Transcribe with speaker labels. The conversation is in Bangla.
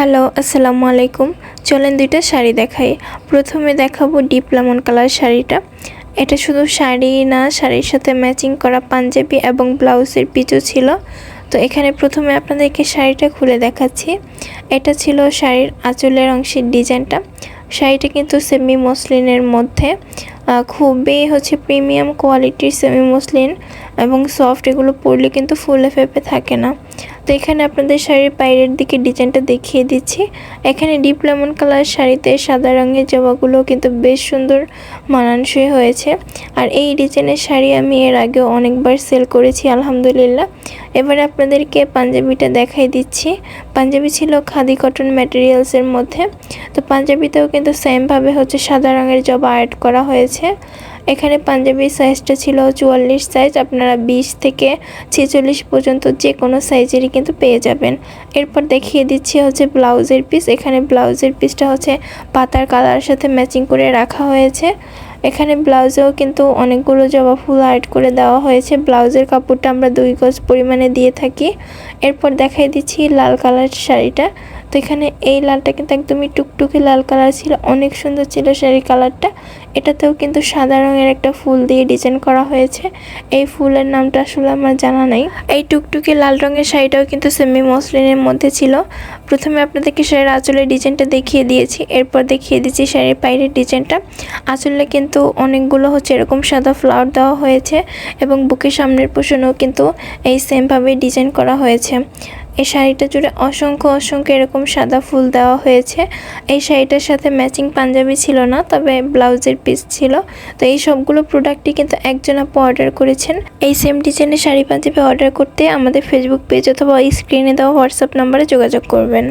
Speaker 1: হ্যালো, আসসালামু আলাইকুম। চলেন দুইটা শাড়ি দেখাই। প্রথমে দেখাবো ডিপ লেমন কালার শাড়িটা। এটা শুধু শাড়ি না, শাড়ির সাথে ম্যাচিং করা পাঞ্জাবি এবং ব্লাউজের পিচও ছিল। তো এখানে প্রথমে আপনাদেরকে শাড়িটা খুলে দেখাচ্ছি। এটা ছিল শাড়ির আঁচলের অংশের ডিজাইনটা। শাড়িটা কিন্তু সেমি মসলিনের মধ্যে, খুবই প্রিমিয়াম কোয়ালিটির সেমি মসলিন এবং সফট। এগুলো পরলে কিন্তু ফুলে ফেপে থাকে না। তো এখানে আপনাদের শাড়ির বাইরের দিকে ডিজাইনটা দেখিয়ে দিচ্ছি। এখানে ডিপ লেমন কালার শাড়িতে সাদা রঙের জবাগুলো কিন্তু বেশ সুন্দর মানানসই হয়েছে। আর এই ডিজাইনের শাড়ি আমি এর আগেও অনেকবার সেল করেছি আলহামদুলিল্লাহ। এবারে আপনাদেরকে পাঞ্জাবিটা দেখাই দিচ্ছি। পাঞ্জাবি ছিল খাদি কটন ম্যাটেরিয়ালসের মধ্যে। তো পাঞ্জাবিতেও কিন্তু সেমভাবে সাদা রঙের জবা অ্যাড করা হয়েছে। এখানে পাঞ্জাবির সাইজটা ছিল 44 সাইজ। আপনারা 20 থেকে 46 পর্যন্ত যে কোনো সাইজেরই কিন্তু পেয়ে যাবেন। এরপর দেখিয়ে দিচ্ছি ব্লাউজের পিস। এখানে ব্লাউজের পিসটা পাতার কালারের সাথে ম্যাচিং করে রাখা হয়েছে। এখানে ব্লাউজেও কিন্তু অনেকগুলো জবা ফুল অ্যাড করে দেওয়া হয়েছে। ব্লাউজের কাপড়টা আমরা 2 গজ পরিমাণে দিয়ে থাকি। এরপর দেখাই দিচ্ছি লাল কালার শাড়িটা। তো এখানে এই লালটা কিন্তু একদমই টুকটুকে লাল কালার ছিল, অনেক সুন্দর ছিল শাড়ির কালারটা। এটাতেও কিন্তু সাদা রঙের একটা ফুল দিয়ে ডিজাইন করা হয়েছে। এই ফুলের নামটা আসলে আমার জানা নেই। এই টুকটুকে লাল রঙের শাড়িটাও কিন্তু সেমি মসলিনের মধ্যে ছিল। প্রথমে আপনাদেরকে শাড়ির আঁচলের ডিজাইনটা দেখিয়ে দিয়েছি, এরপর দেখিয়ে দিচ্ছি শাড়ির বাইরের ডিজাইনটা। আঁচলে কিন্তু অনেকগুলো এরকম সাদা ফ্লাওয়ার দেওয়া হয়েছে এবং বুকের সামনের পোর্শনেও কিন্তু এই সেমভাবে ডিজাইন করা হয়েছে। এই শাড়িটা জুড়ে অসংখ্য এরকম সাদা ফুল দেওয়া হয়েছে। এই শাড়িটার সাথে ম্যাচিং পাঞ্জাবি ছিল না, তবে ব্লাউজের পিস ছিল। তো এই সবগুলো প্রোডাক্টই কিন্তু একজন আপু অর্ডার করেছেন। এই সেম ডিজাইনের শাড়ি পাঞ্জাবি অর্ডার করতে আমাদের ফেসবুক পেজ অথবা স্ক্রিনে দেওয়া হোয়াটসঅ্যাপ নাম্বারে যোগাযোগ করবেন।